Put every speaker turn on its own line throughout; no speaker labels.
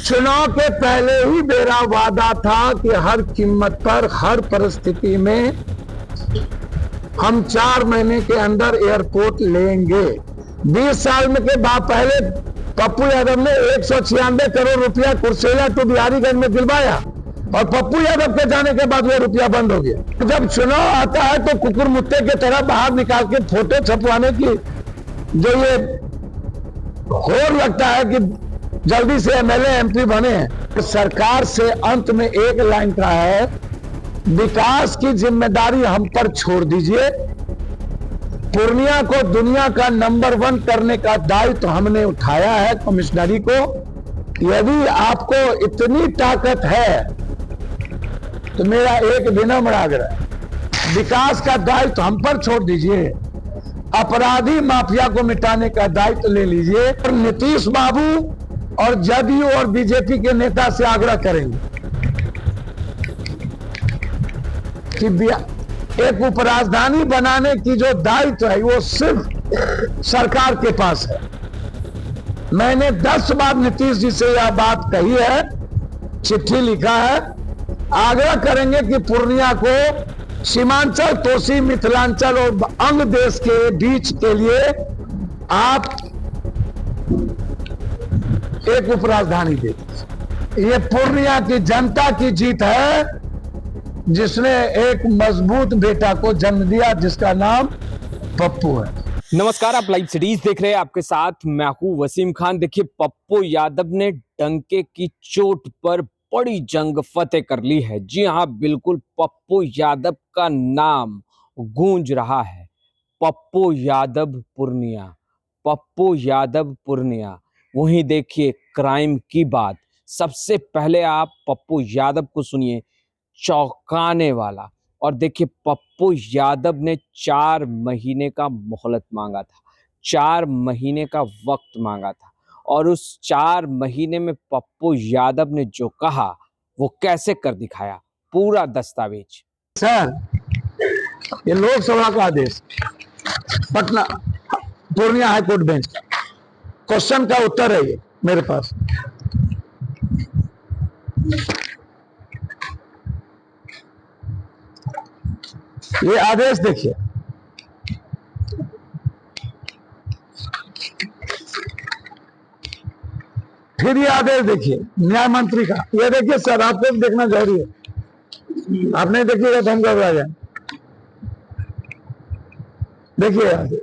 चुनाव के पहले ही मेरा वादा था कि हर कीमत पर हर परिस्थिति में हम 4 महीने के अंदर एयरपोर्ट लेंगे। 20 साल में के बाद पहले पप्पू यादव ने 196 करोड़ रुपया कुर्सेला टू बिहारीगंज में दिलवाया और पप्पू यादव के जाने के बाद वह रुपया बंद हो गया। जब चुनाव आता है तो कुकुर मुत्ते की तरह बाहर निकाल के फोटो छपवाने की जो ये होड़ लगता है कि जल्दी से एमएलए एमपी बने। तो सरकार से अंत में एक लाइन का है, विकास की जिम्मेदारी हम पर छोड़ दीजिए। पूर्णिया को दुनिया का नंबर 1 करने का दायित्व तो हमने उठाया है कमिश्नरी को। यदि आपको इतनी ताकत है तो मेरा एक विनम्र आग्रह, विकास का दायित्व तो हम पर छोड़ दीजिए, अपराधी माफिया को मिटाने का दायित्व ले लीजिए। और नीतीश बाबू और जदयू और बीजेपी के नेता से आग्रह करेंगे कि एक उपराजधानी बनाने की जो दायित्व है वो सिर्फ सरकार के पास है। मैंने 10 बार नीतीश जी से यह बात कही है, चिट्ठी लिखा है। आग्रह करेंगे कि पूर्णिया को सीमांचल, कोसी, मिथिलांचल और अंग देश के बीच के लिए आप एक उपराजधानी दे। ये पूर्णिया की जनता की जीत है, जिसने एक मजबूत बेटा को जन्म दिया जिसका नाम पप्पू है।
नमस्कार, आप लाइव सिटीज देख रहे हैं, आपके साथ मैं हूं वसीम खान। देखिए, पप्पू यादव ने डंके की चोट पर बड़ी जंग फतेह कर ली है। जी हां, बिल्कुल पप्पू यादव का नाम गूंज रहा है। पप्पू यादव पूर्णिया, पप्पू यादव पूर्णिया। वहीं देखिए क्राइम की बात, सबसे पहले आप पप्पू यादव को सुनिए, चौंकाने वाला। और देखिए, पप्पू यादव ने 4 महीने का मोहलत मांगा था, 4 महीने का वक्त मांगा था। और उस 4 महीने में पप्पू यादव ने जो कहा वो कैसे कर दिखाया, पूरा दस्तावेज।
सर, ये लोकसभा का आदेश, Patna Purnia high court bench, question का उत्तर है ये मेरे पास। ये आदेश देखिए, फिर ये आदेश देखिए न्याय मंत्री का। ये देखिए सर, आपको देखना जरूरी है, आप नहीं देखिएगा तो हम घबरा जाए। देखिए आदेश,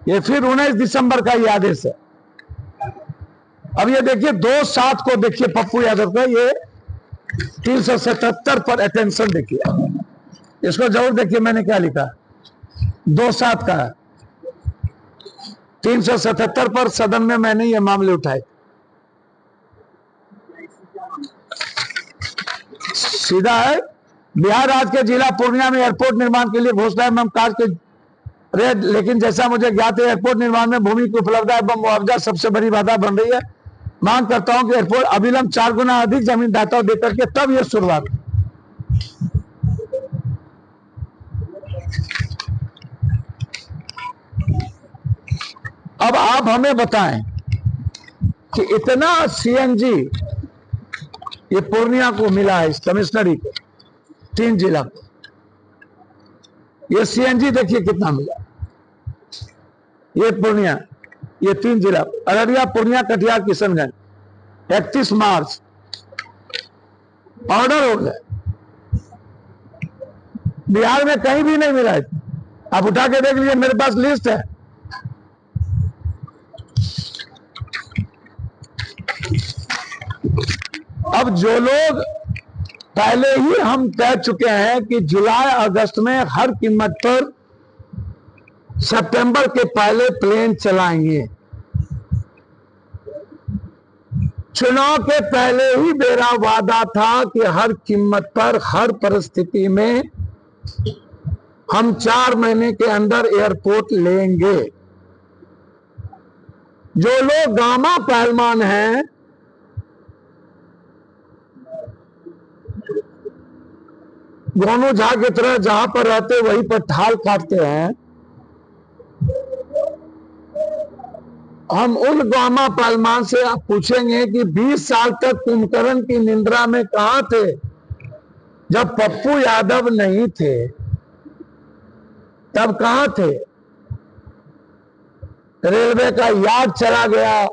ये फिर 19 दिसंबर का ये आदेश है। अब ये देखिए 2/7 को देखिए पप्पू यादव का ये 377 पर अटेंशन देखिए, इसको जरूर देखिए मैंने क्या लिखा, 2/7 का है। 377 पर सदन में मैंने ये मामले उठाए। सीधा है, बिहार राज्य के जिला पूर्णिया में एयरपोर्ट निर्माण के लिए घोषणा एवं कार्य के रेट, लेकिन जैसा मुझे ज्ञात है एयरपोर्ट निर्माण में भूमि की उपलब्धता एवं मुआवजा सबसे बड़ी बाधा बन रही है। मांग करता हूं कि एयरपोर्ट अविलंब 4 गुना अधिक जमीन दाताओं देकर के तब यह शुरुआत। अब आप हमें बताएं कि इतना सीएनजी ये पूर्णिया को मिला है, इस कमिश्नरी को, 3 जिला को। ये सीएनजी देखिए कितना मिला, ये पूर्णिया, ये 3 जिला, अररिया, पूर्णिया, कटिहार, किशनगंज। 31 मार्च ऑर्डर हो गए। बिहार में कहीं भी नहीं मिला है, आप उठा के देख लीजिए, मेरे पास लिस्ट है। अब जो लोग पहले ही हम कह चुके हैं कि जुलाई अगस्त में हर कीमत पर सितंबर के पहले प्लेन चलाएंगे। चुनाव के पहले ही मेरा वादा था कि हर कीमत पर हर परिस्थिति में हम 4 महीने के अंदर एयरपोर्ट लेंगे। जो लोग गामा पहलवान हैं, गोनू झा की तरह जहां पर रहते वहीं पर ठाल काटते हैं, हम उन गौमा पालमान से आप पूछेंगे कि 20 साल तक कुंभकर्ण की निंद्रा में कहां थे जब पप्पू यादव नहीं थे, तब कहां थे? रेलवे का यार्ड चला गया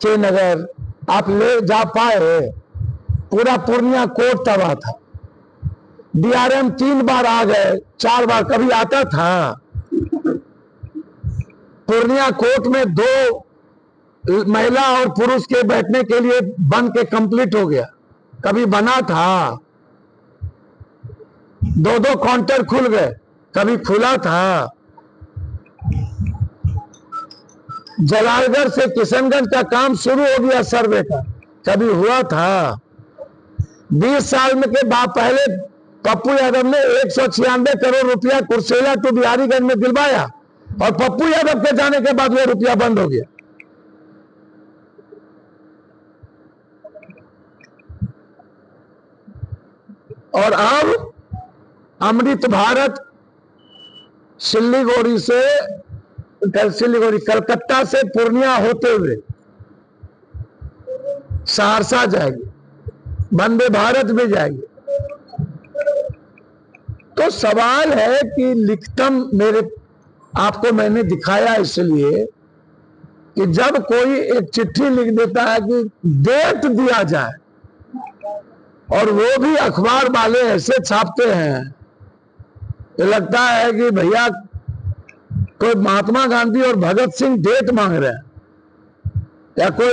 श्रीनगर, आप ले जा पाए? पूरा पूर्णिया कोर्ट तबाह था। डीआरएम 3 बार आ गए, 4 बार कभी आता था? पूर्णिया कोर्ट में 2 महिला और पुरुष के बैठने के लिए बन के कंप्लीट हो गया, कभी बना था? 2 काउंटर खुल गए, कभी खुला था? जलालगढ़ से किशनगंज का काम शुरू हो गया सर्वे का, कभी हुआ था? 20 साल में के बाद पहले पप्पू यादव ने 196 करोड़ रुपया कुर्सेला टू बिहारीगंज में दिलवाया, और पप्पू यादव के जाने के बाद वो रुपया बंद हो गया। और अब अमृत भारत सिलीगुड़ी कलकत्ता से पूर्णिया होते हुए सहरसा जाएगी, वंदे भारत में जाएगी। तो सवाल है कि लिखतम आपको मैंने दिखाया इसलिए कि जब कोई एक चिट्ठी लिख देता है कि डेट दिया जाए, और वो भी अखबार वाले ऐसे छापते हैं, ये लगता है कि भैया कोई महात्मा गांधी और भगत सिंह डेट मांग रहे हैं, या कोई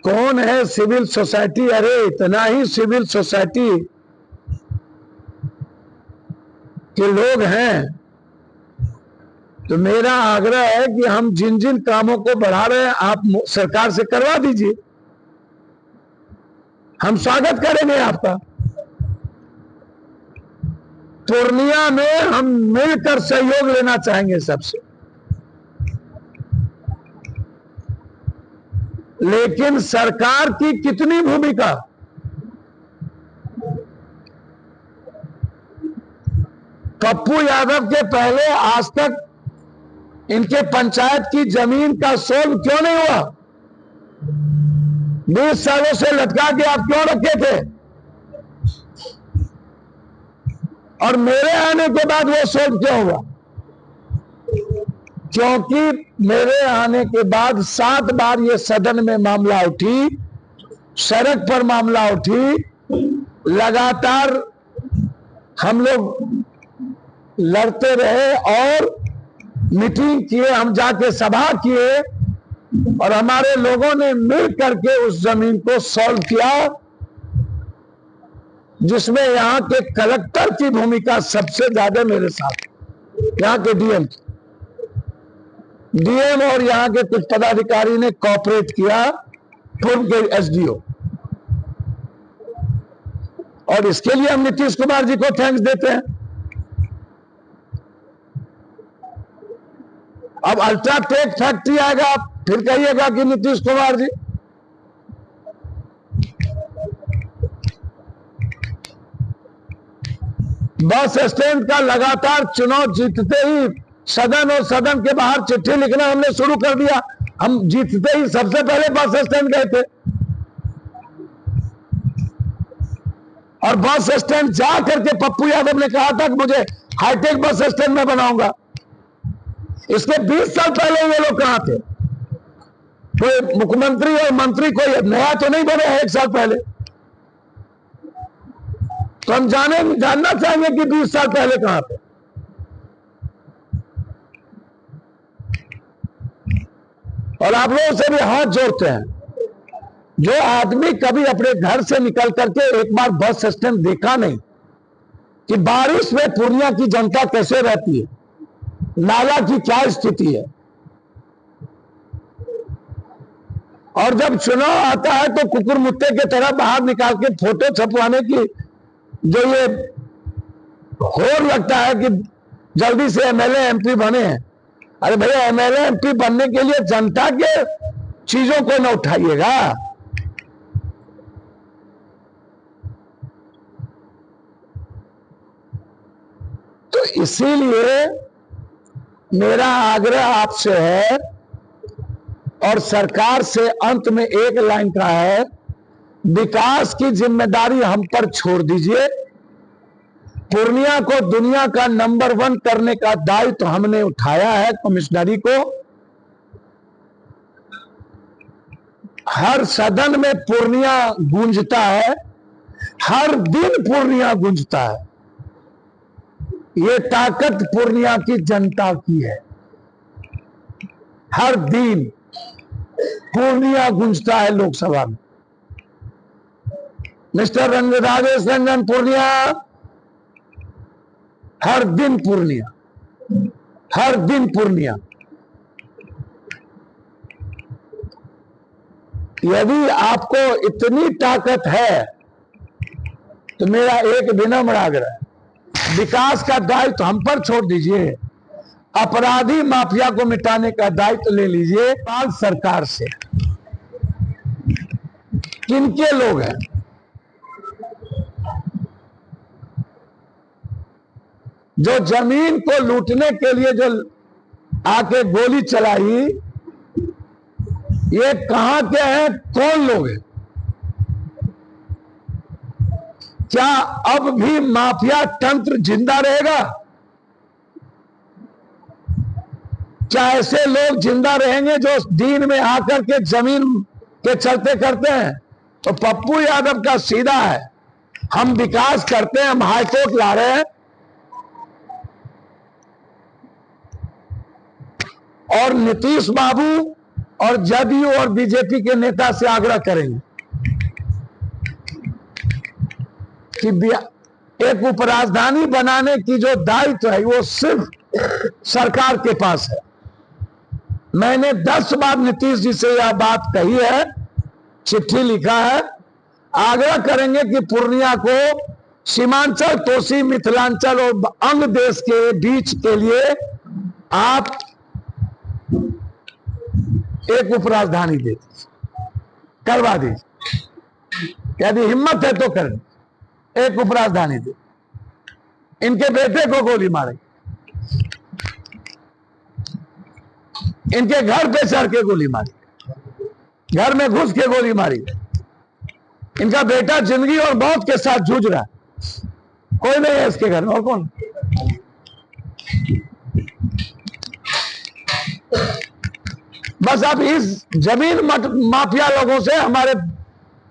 कौन है सिविल सोसाइटी? अरे इतना ही सिविल सोसाइटी के लोग हैं। तो मेरा आग्रह है कि हम जिन जिन कामों को बढ़ा रहे हैं आप सरकार से करवा दीजिए, हम स्वागत करेंगे आपका। पूर्णिया में हम मिलकर सहयोग लेना चाहेंगे सबसे, लेकिन सरकार की कितनी भूमिका? पप्पू यादव के पहले आज तक इनके पंचायत की जमीन का सोल्व क्यों नहीं हुआ? 20 सालों से लटका के आप क्यों रखे थे? और मेरे आने के बाद वो सोल्व क्यों हुआ? क्योंकि मेरे आने के बाद 7 बार ये सदन में मामला उठी, सड़क पर मामला उठी, लगातार हम लोग लड़ते रहे और मीटिंग किए, हम जाके सभा किए, और हमारे लोगों ने मिल करके उस जमीन को सॉल्व किया, जिसमें यहाँ के कलेक्टर की भूमिका सबसे ज्यादा मेरे साथ, यहाँ के डीएम और यहाँ के कुछ पदाधिकारी ने कोऑपरेट किया, पूर्व के एसडीओ, और इसके लिए हम नीतीश कुमार जी को थैंक्स देते हैं। अब अल्ट्राटेक फैक्ट्री आएगा, आप फिर कहिएगा कि नीतीश कुमार जी। बस स्टैंड का लगातार चुनाव जीतते ही सदन और सदन के बाहर चिट्ठी लिखना हमने शुरू कर दिया। हम जीतते ही सबसे पहले बस स्टैंड गए थे, और बस स्टैंड जा करके पप्पू यादव ने कहा था कि मुझे हाईटेक बस स्टैंड में बनाऊंगा। इसके 20 साल पहले ये लोग कहां थे? कोई मुख्यमंत्री और मंत्री कोई नया तो नहीं बने 1 साल पहले। तो हम जानना चाहेंगे कि 20 साल पहले कहां थे। और आप लोगों से भी हाथ जोड़ते हैं, जो आदमी कभी अपने घर से निकल करके एक बार बस स्टैंड देखा नहीं कि बारिश में पूर्णिया की जनता कैसे रहती है, नाला की क्या स्थिति है, और जब चुनाव आता है तो कुकुर मुत्ते के तरह बाहर निकाल के फोटो छपवाने की जो ये होड़ लगता है कि जल्दी से एमएलए एमपी बने हैं। अरे भैया, एमएलए एमपी बनने के लिए जनता के चीजों को न उठाइएगा। तो इसीलिए मेरा आग्रह आपसे है और सरकार से अंत में एक लाइन का है, विकास की जिम्मेदारी हम पर छोड़ दीजिए। पूर्णिया को दुनिया का नंबर 1 करने का दायित्व हमने उठाया है कमिश्नरी को। हर सदन में पूर्णिया गूंजता है, हर दिन पूर्णिया गूंजता है। ये ताकत पूर्णिया की जनता की है। हर दिन पूर्णिया गूंजता है लोकसभा में। मिस्टर राजेश रंजन पूर्णिया, हर दिन पूर्णिया, हर दिन पूर्णिया। यदि आपको इतनी ताकत है तो मेरा एक विनम्र आग्रह है, विकास का दायित्व हम पर छोड़ दीजिए। अपराधी माफिया को मिटाने का दायित्व ले लीजिए राज्य सरकार से। किनके लोग हैं? जो जमीन को लूटने के लिए जो आके गोली चलाई, ये कहां के हैं? कौन लोग हैं? क्या अब भी माफिया तंत्र जिंदा रहेगा? क्या ऐसे लोग जिंदा रहेंगे जो दिन में आकर के जमीन के चलते करते हैं? तो पप्पू यादव का सीधा है, हम विकास करते हैं, हम हाईकोर्ट ला रहे हैं और नीतीश बाबू और जदयू और बीजेपी के नेता से आग्रह करेंगे कि एक उपराजधानी बनाने की जो दायित्व है वो सिर्फ सरकार के पास है। मैंने 10 बार नीतीश जी से यह बात कही है, चिट्ठी लिखा है। आग्रह करेंगे कि पूर्णिया को सीमांचल, कोसी, मिथिलांचल और अंग देश के बीच के लिए आप एक उपराजधानी दे दीजिए, करवा दीजिए। यदि हिम्मत है तो करें, एक उपराजधानी दे। इनके बेटे को गोली मारेंगे, इनके घर पे चढ़ के गोली मारी, घर में घुस के गोली मारी। इनका बेटा जिंदगी और मौत के साथ जूझ रहा है, कोई नहीं है इसके घर में। और कौन? बस अब इस जमीन माफिया लोगों से हमारे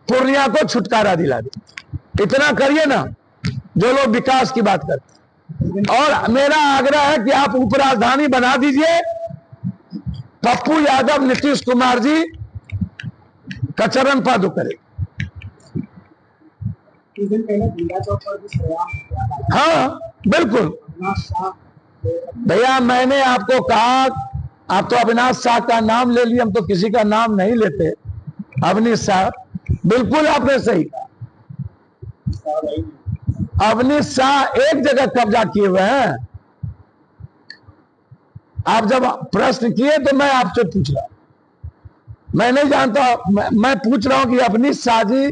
पूर्णिया को छुटकारा दिला दे। इतना करिए ना, जो लोग विकास की बात करते। और मेरा आग्रह है कि आप उपराजधानी बना दीजिए। पप्पू यादव, नीतीश कुमार जी का चरण पादु करे। हाँ बिल्कुल भैया, मैंने आपको कहा, आप तो अविनाश शाह का नाम ले लिए, हम तो किसी का नाम नहीं लेते। अवनीश शाह, बिल्कुल आपने सही कहा। अवनीश शाह एक जगह कब्जा किए हुए हैं। आप जब प्रश्न किए तो मैं आपसे पूछ रहा हूं, मैं नहीं जानता। मैं पूछ रहा हूं कि अवनीश शाह जी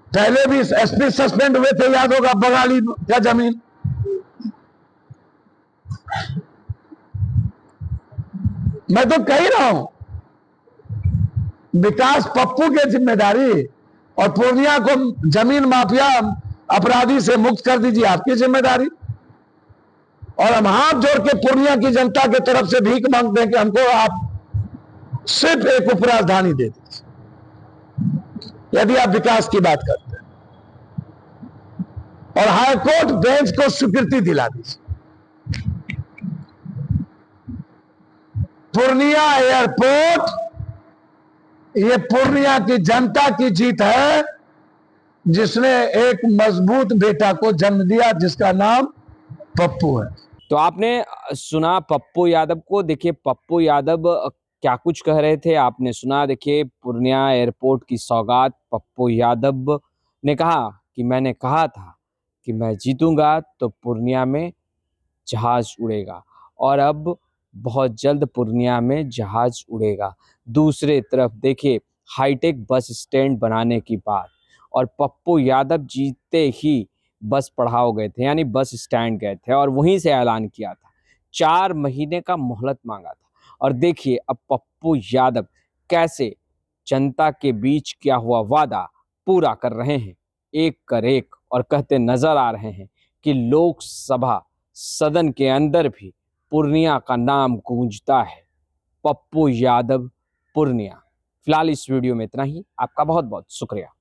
पहले भी एसपी सस्पेंड हुए थे, याद होगा, बंगाली का जमीन। मैं तो कह रहा हूं विकास पप्पू की जिम्मेदारी और पूर्णिया को जमीन माफिया अपराधी से मुक्त कर दीजिए, आपकी जिम्मेदारी। और हम हाथ जोड़ के पूर्णिया की जनता की तरफ से भीख मांगते हैं कि हमको आप सिर्फ एक उपराजधानी दे दीजिए, यदि आप विकास की बात करते हैं, और हाईकोर्ट बेंच को स्वीकृति दिला दीजिए। पूर्णिया एयरपोर्ट, ये पूर्णिया की जनता की जीत है, जिसने एक मजबूत बेटा को जन्म दिया, जिसका नाम पप्पू है।
तो आपने सुना पप्पू यादव को। देखिए पप्पू यादव क्या कुछ कह रहे थे, आपने सुना। देखिए पूर्णिया एयरपोर्ट की सौगात पप्पू यादव ने कहा कि मैंने कहा था कि मैं जीतूंगा तो पूर्णिया में जहाज उड़ेगा, और अब बहुत जल्द पूर्णिया में जहाज उड़ेगा। दूसरे तरफ देखिए हाईटेक बस स्टैंड बनाने की बात, और पप्पू यादव जीतते ही बस पड़ाव गए थे, यानी बस स्टैंड गए थे और वहीं से ऐलान किया था। 4 महीने का मोहलत मांगा था और देखिए अब पप्पू यादव कैसे जनता के बीच किया हुआ वादा पूरा कर रहे हैं, एक कर एक, और कहते नजर आ रहे हैं कि लोकसभा सदन के अंदर भी पूर्णिया का नाम गूंजता है। पप्पू यादव, पूर्णिया। फिलहाल इस वीडियो में इतना ही। आपका बहुत बहुत शुक्रिया।